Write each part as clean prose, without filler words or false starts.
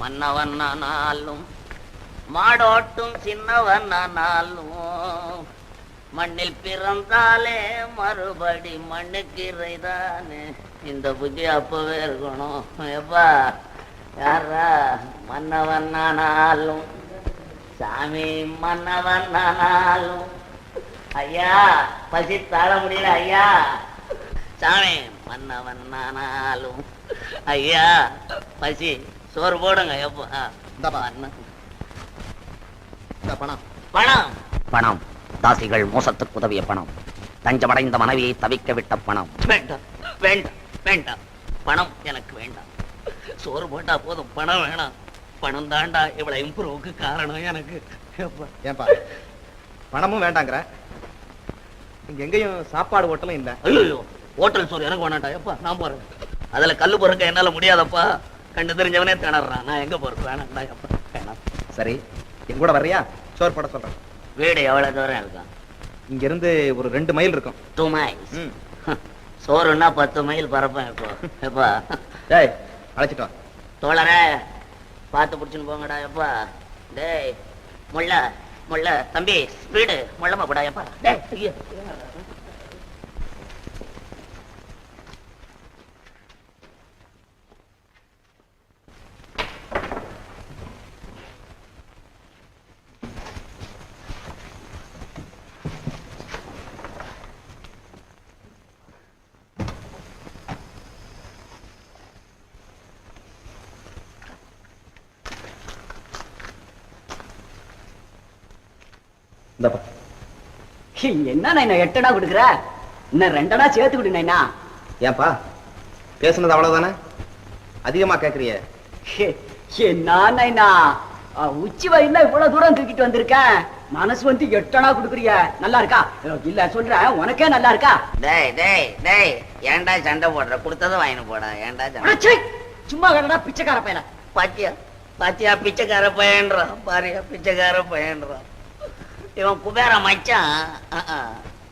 மன்னவனானாலும் மாடோட்டும் சின்னவனானாலும் மண்ணில் பிறந்தாலே மறுபடி மண்ணுக்கு இறைதானே. இந்த புத்தி அப்பவே இருக்கணும். எப்பா யாரா மன்னவனானாலும் சாமி மன்னவனானாலும் ஐயா பசி தாழ முடியல ஐயா. சாமி மன்னவனானாலும் ஐயா பசி சோறு போடுங்க. எப்பா பணம் பணம் பணம் தாசிகள் மோசத்துக்கு உதவிய பணம், தஞ்சமடைந்த மனைவியை தவிக்க விட்ட பணம். வேண்டாம் வேண்டாம் வேண்டாம், பணம் எனக்கு வேண்டாம். சோறு போட்டா போதும், பணம் வேணாம். பணம் தாண்டா இவ்வளவு இம்ப்ரூவுக்கு காரணம் எனக்கு. ஏன்பா பணமும் வேண்டாங்கிற? இங்க எங்கேயும் சாப்பாடு ஹோட்டலும் இல்ல. ஐயோ ஹோட்டல் சோறு எனக்கு வேணாண்டா. எப்பா நான் போறேன். அதுல கல்லு பொறுக்க என்னால முடியாதப்பா. கண்டு தெரிஞ்சவனே திணறான். நான் எங்க போறது? வேணாண்டா எப்பா வேணாம். சரி என் கூட வர்றியா? சோறு போட சொல்றேன். வீடு எவ்வளவு தூரம் இருக்கும்? இங்க இருந்து ஒரு 2 மைல் இருக்கும். 2 மைல்ஸ். சோறுன்னா 10 மைல் பரப்பேன். இப்போ எப்பா டேய் அழைச்சிட்டு வா. தோழரே பார்த்து பிடிச்சுன்னு போங்கடா. எப்பா டேய் முள்ள முள்ள தம்பி ஸ்பீடு முள்ளமா போடா. எப்பா டேய் என்ன 8 அணா கொடுக்குற? இன்னும் 2 அணா சேர்த்து விடு நைனா. ஏன்பா பேசுனது அவ்வளவுதானே? அதிகமா கேக்குறிய? என்ன நைனா உச்சி வயல்ல இவ்வளவு தூரம் தூக்கிட்டு வந்திருக்கேன். மனசு வந்து 8 அணா கொடுக்குறிய. நல்லா இருக்கா? இல்ல சொல்றேன் உனக்கே நல்லா இருக்கா? டேய் டேய் டேய் ஏன்டா சண்டை போடுற? கொடுத்ததை வாங்கிட்டு போடா. ஏன்டா சண்டை? சும்மா கடடா பிச்சைக்கார பையன. பாத்தியா பாத்தியா பிச்சைக்கார பையன்றான். பாரியா பிச்சைக்கார பையன்றான். இவன் குபேர மச்சான்.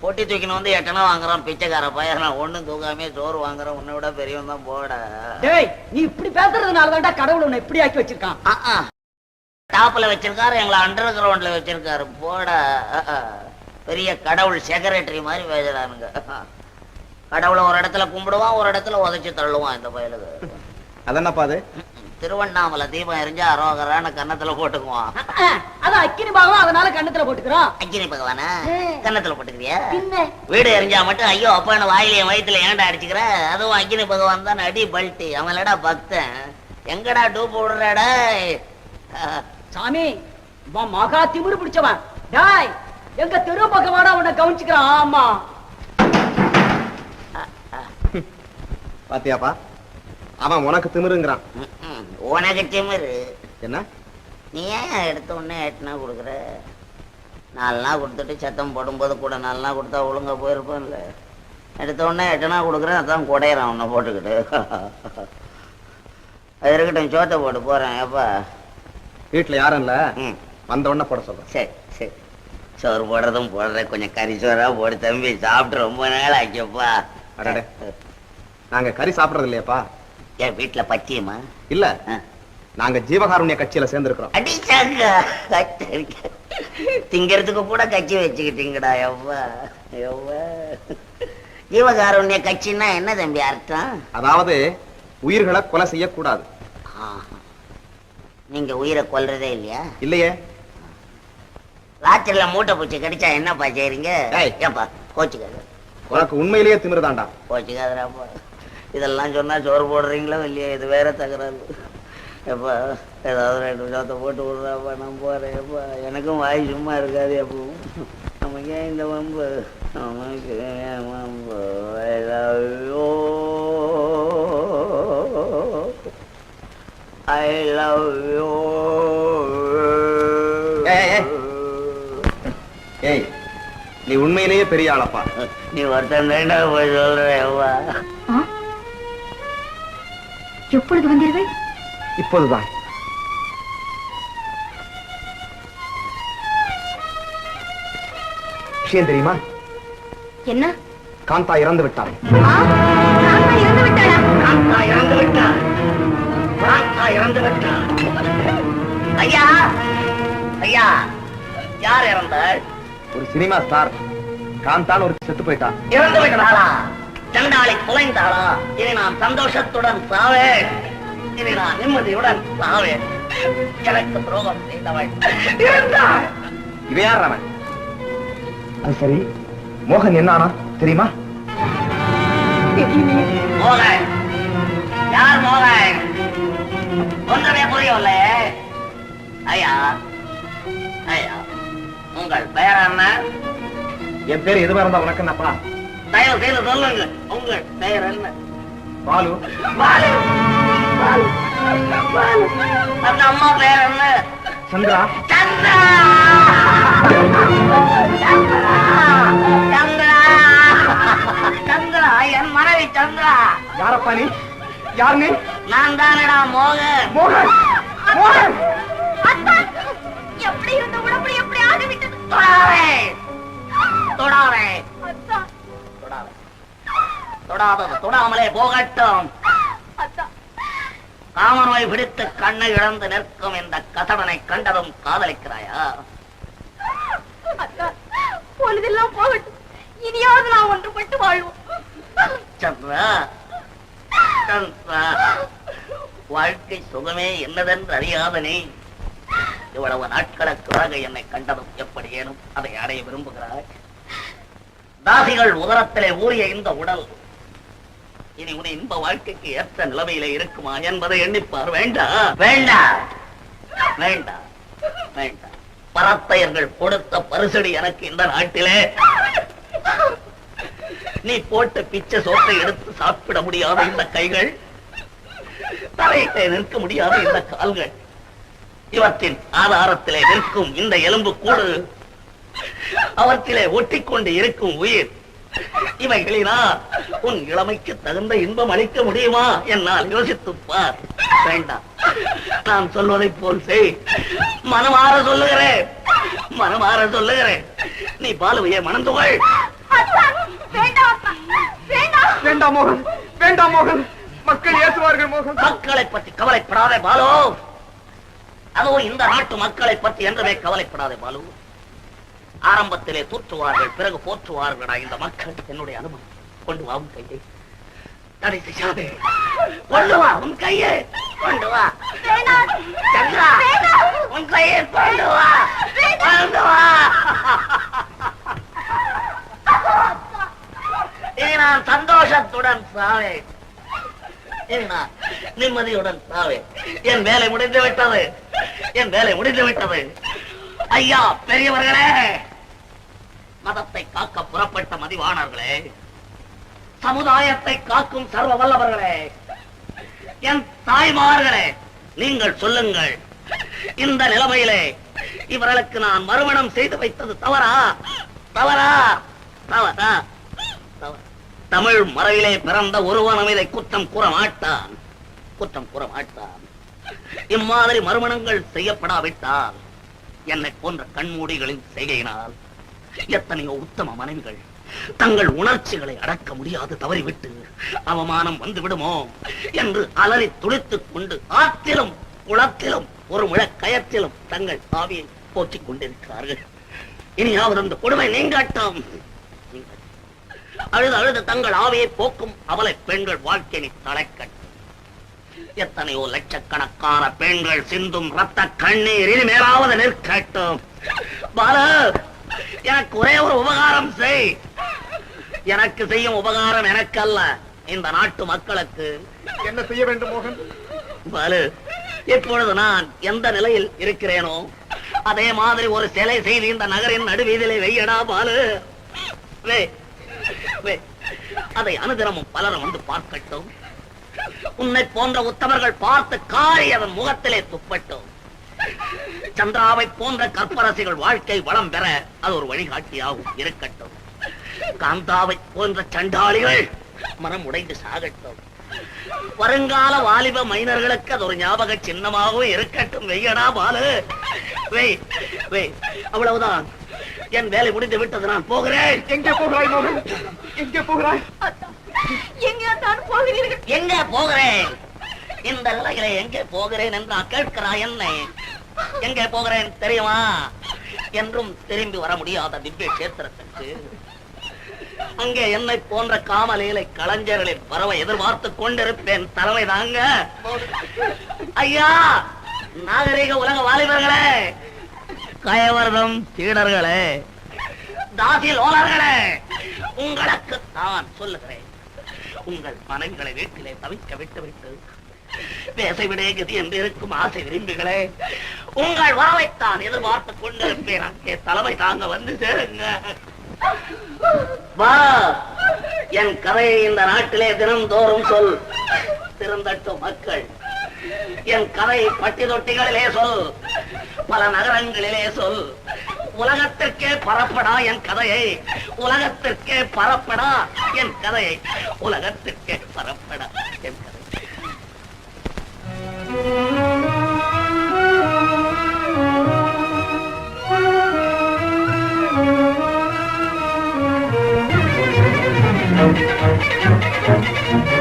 பொட்டி தூக்கின்னு வந்து 8 அணா வாங்குறான். பிச்சைக்கார பையன். ஒண்ணும் தூக்காமே சோறு வாங்குறான். உன்னை விட பெரியவன் தான் போட. டேய் நீ இப்படி பேசுறதுனாலதான்டா கடவுள் உன்னை இப்படி ஆக்கி வச்சிருக்கான். டாப்ல வச்சிருக்காரு, எங்களை அண்டர் கிரவுண்ட்ல வச்சிருக்காரு. போட பெரிய கடவுள் செக்ரட்டரி மாதிரி பேசுறானுங்க. கடவுளை ஒரு இடத்துல கும்பிடுவான், ஒரு இடத்துல உதைச்சு தள்ளுவான் இந்த பயலுக்கு. அதென்னப்பா அது? திருவண்ணாமலை தீபம் எரிஞ்சா அரோகரான கன்னத்துல போட்டுக்குவான். அது அக்கினி பகவான், அதனால கன்னத்துல போட்டுக்கிறோம். அக்கினி பகவானா கன்னத்துல போட்டுக்கிறியா? வீடு எரிஞ்சா மட்டும் ஐயோ அப்பான்னு வாயிலையும் வயிற்றுல ஏன்டா அடிச்சுக்கிற? அதுவும் அக்கினி பகவான் தான் அடி பல்ட்டி. அவன்லடா பக்தன். எங்கடா டூப் விடுறாடா? சாமி மகா திமிரு பிடிச்சவன். டாய் எங்க தெரு பகவானா உன்னை கவனிச்சுக்கிறான். ஆமா பாத்தியாப்பா அவன் உனக்கு திமிருங்கிறான். உனக்கு திமிரு என்ன? நீ ஏன் எடுத்த உடனே 8 அணா கொடுக்குற? 4 அணா கொடுத்துட்டு சத்தம் போடும்போது கூட 4 அணா கொடுத்தா ஒழுங்கா போயிருப்பான்ல. எடுத்த உடனே 8 அணா கொடுக்குறேன். அதான் குடையிறான் உன்னை போட்டுக்கிட்டு. அது இருக்கட்டும், சோத்தை போட்டு போறேன். எப்பா வீட்டுல யாரும் இல்ல, வந்த உடனே போட சொல்றேன். சரி சரி சோறு போடுறதும் போடுறேன். கொஞ்சம் கறி சோறா போடு தம்பி. சாப்பிட்டு ரொம்ப நாள் ஆச்சப்பா. அடடே நாங்க கறி சாப்பிடறது இல்லையாப்பா. என் வீட்டுல பச்சியமா இல்ல, நாங்க ஜீவகாருண்ய கட்சியில சேர்ந்திருக்கிறோம். அடிச்சாங்க திங்கிறதுக்கு கூட கட்சி வச்சுக்கிட்டீங்கடா. எவ்வா எவ்வா ஜீவகாருண்ய கட்சின்னா என்ன தம்பி அர்த்தம்? அதாவது உயிர்களை கொலை செய்யக்கூடாது. நீங்க உயிரை கொல்றதே இல்லையா? இல்லையே. ராத்திரில மூட்டை பூச்சி கடிச்சா என்னப்பா செய்றீங்க? ஏப்பா கோச்சுக்காத. உனக்கு உண்மையிலேயே திமிருதாண்டா. கோச்சுக்காதராப்பா. இதெல்லாம் சொன்னா சோறு போடுறீங்களோ இல்லையா? இது வேற தகராறு. எப்பா ஏதாவது 2 விஷயத்தை போட்டு விடுறாப்பா. நான் போறேன். எப்பா எனக்கும் வாய் சும்மா இருக்காது. எப்பவும் நமக்கு ஏன் இந்த வம்பு? நமக்கு ஏன் வம்பு? I love you. I love you. ஏய் நீ உண்மையிலேயே பெரிய ஆளப்பா. நீ ஒருத்தன் தாண்டா போய் சொல்றேவா. எப்பொழுது வந்தீர்கள்? இப்போதுதான். விஷயம் தெரியுமா? என்ன? காந்தா இறந்து விட்டாள். இறந்து விட்டாளா? காந்தா இறந்து விட்டாள். காந்தா இறந்து விட்டான். ஐயா ஐயா, யார் இறந்தாள்? ஒரு சினிமா ஸ்டார் காந்தான் ஒரு செத்து போயிட்டான். இறந்து விட்டாளா? சண்டாளி குலைந்தாளா? இனி நான் சந்தோஷத்துடன் சாவேன். இனி நான் நிம்மதியுடன் சாவேன். எனக்கு துரோகம் செய்தவள் இறந்தாள். இவன் யார் அவன்? அது சரி, மோகன் என்ன ஆனா தெரியுமா? மோகன் யார்? மோகன் ஒன்றவே புரியவில்லை. ஐயா ஐயா, உங்கள் பெயர் என்ன? என் பேர் எதுவா இருந்தா உனக்கு என்னப்பா? தயவு செய்து சொல்லுங்க, உங்கள் பெயர் என்ன? பாலு. பாலு. பாலு. பாலு. அந்த அம்மா பெயர் என்ன? சந்திரா. சந்திரா. சந்திரா. சந்திரா. சந்திரா, என் மனைவி சந்திரா. யாரப்பா நீ? யார் நீ? நான் தானடா மோகன். மோகன். மோகன். எப்படி இருந்த உடம்பு எப்படி ஆகிவிட்டது? தொடாதே. தொடாதே. தொடாதே. தொடாதது தொடாமலே போகட்டும். காமநோய் பிடித்து கண்ணை இழந்து நிற்கும் இந்த கசடனை கண்டதும் காதலிக்கிறாயா? பொழுதெல்லாம் போகட்டும், இனியாவது நான் ஒன்றுபட்டு வாழ்வோம். சந்திரா, சந்திரா, வாழ்க்கை சுகமே என்னதென்று அறியாத நீ இவ்வளவு நாட்களுக்காக என்னை கண்டதும் எப்படி ஏனும் அதை அடைய விரும்புகிறாய்? தாசிகள் உதரத்திலே ஊறிய இந்த உடல் இனி உன் இன்ப வாழ்க்கைக்கு ஏற்ற நிலைமையிலே இருக்குமா என்பதை எண்ணிப்பார். வேண்டாம் வேண்டாம் வேண்டாம் வேண்டாம். பரத்தையர்கள் கொடுத்த பரிசடி எனக்கு இந்த நாட்டிலே. நீ போட்ட பிச்சை சோற்றை எடுத்து சாப்பிட முடியாத இந்த கைகள், தரையிலே நிற்க முடியாத இந்த கால்கள், இவற்றின் ஆதாரத்திலே நிற்கும் இந்த எலும்பு கூடு, அவற்றிலே ஒட்டிக்கொண்டு இருக்கும் உயிர், இவைகளினா உன் இளமைக்கு தகுந்த இன்பம் அளிக்க முடியுமா? என்னால் யோசித்துப் பார். வேண்டாம், நான் சொல்வதை போல் செய். மனமாற சொல்லுகிறேன், மனமாற சொல்லுகிறேன். நீ பாலுவையே மணந்து கொள். வேண்டாம் மோகன், வேண்டாம் மோகன். மக்கள் ஏசுவார்கள் மோகன். மக்களை பற்றி கவலைப்படாதே பாலு. அதுவும் இந்த நாட்டு மக்களை பற்றி என்றுமே கவலைப்படாதே பாலு. ஆரம்பத்திலே தூற்றுவார்கள், பிறகு போற்றுவார்களா இந்த மக்கள். என்னுடைய அனுமதி. கொண்டு வா உன் கையை. தடை செய்யாதே. கொண்டு வா உன் கையை. கொண்டு வா சந்திரா, உன் கையை கொண்டு வா. கொண்டு வா. இனி நான் சந்தோஷத்துடன் சாவேன். இனி நான் நிம்மதியுடன் சாவேன். என் வேலை முடிந்து விட்டது. என் வேலை முடிந்து விட்டது. ஐயா பெரியவர்களே, மதத்தை காக்க புறப்பட்ட மதிவாணர்களே, சமுதாயத்தை காக்கும் சர்வ வல்லவர்களே, என் தாய்மார்களே, நீங்கள் சொல்லுங்கள், இந்த நிலைமையிலே இவர்களுக்கு நான் மறுமணம் செய்து வைத்தது தவறா? தவறா? தவறா? தமிழ் மறையிலே பிறந்த ஒருவனும் இதை குற்றம் கூற மாட்டான். குற்றம் கூற மாட்டான். இம்மாதிரி மறுமணங்கள் செய்யப்படாவிட்டால் என்னை போன்ற கண்மூடிகளின் செய்கையினால் எத்தனையோ உத்தம மனைவிகள் தங்கள் உணர்ச்சிகளை அடக்க முடியாது தவறிவிட்டு அவமானம் வந்து விடுமோ என்று அலறி துடித்துக் கொண்டு ஆற்றிலும் குளத்திலும் ஒரு முழக்கயத்திலும் தங்கள் ஆவியை போக்கிக் கொண்டிருக்கிறார்கள். இனியாவது அந்த கொடுமை நீங்கட்டும். அழுது அழுது தங்கள் ஆவியை போக்கும் அவலை பெண்கள் வாழ்க்கை தலைக்கட்டும். எத்தனையோ லட்சக்கணக்கான பெண்கள் சிந்தும் ரத்த கண்ணீர் இனிமேலாவது நிற்கட்டும். பாலு, எனக்கு ஒரே ஒரு உபகாரம் செய். எனக்கு செய்யும் உபகாரம் எனக்கு அல்ல, இந்த நாட்டு மக்களுக்கு. என்ன செய்ய வேண்டும் மோகன்? பாலு, இப்பொழுது நான் எந்த நிலையில் இருக்கிறேனோ அதே மாதிரி ஒரு சிலை செய்து இந்த நகரின் நடுவீதிலே வையடா பாலு. அதை அனுதினமும் பலரும் வந்து பார்க்கட்டும். உன்னை போன்ற உத்தமர்கள் பார்த்து காரி அதன் முகத்திலே துப்பட்டும். சந்திராவை போன்ற கற்பரசிகள் வாழ்க்கை வளம் பெற அது ஒரு வழிகாட்டியாகவும் இருக்கட்டும். காந்தாவை போன்ற சண்டாளிகள் மனம் உடைந்து சாகட்டும். வருங்கால வாலிப மைனர்களுக்கு அது ஒரு ஞாபக சின்னமாகவும் இருக்கட்டும். வெய்யடா பாலு, வெய் வெய். அவ்வளவுதான், என் வேலை முடிந்து விட்டது. நான் போகிறேன். எங்கே போகிறாய் மோகன்? எங்கே போகிறாய்? எங்கே தான் போகிறீர்கள்? எங்க போகிறேன்? இந்த நிலையில எங்கே போகிறேன் என்றா கேட்கிறாய் என்னை? எங்கே போகிறேன் தெரியுமா? என்றும் திரும்பி வர முடியாத திவ்ய கஷேத்திரத்துக்கு. அங்கே என்னை போன்ற காமலீலை கலைஞர்களின் வரவை எதிர்பார்த்து கொண்டிருப்பேன். தலைமை தாங்க ஐயா, நாகரீக உலக வாலிபர்களே, கயவர்தம் சீடர்களே, தாசி லோலர்களே, உங்களுக்கு நான் சொல்லுகிறேன். உங்கள் மனங்களை வீட்டிலே தவிக்க விட்டுவிட்டு பேசவிடே கதி என்று இருக்கும் ஆசை விரும்பிகளே, உங்கள் வரவைத்தான் எதிர்பார்த்துக் கொண்டிருப்பேன். அங்கே தலைமை தாங்க வந்து சேருங்க. வா, என் கதையை இந்த நாட்டிலே தினந்தோறும் சொல். திருந்தட்டும் மக்கள். என் கதை பட்டி தொட்டிகளிலே சொல், பல நகரங்களிலே சொல். உலகத்திற்கே பரப்படா என் கதையை, உலகத்திற்கே பரப்படா என் கதையை, உலகத்திற்கே பரப்படா என் கதை. Thank you.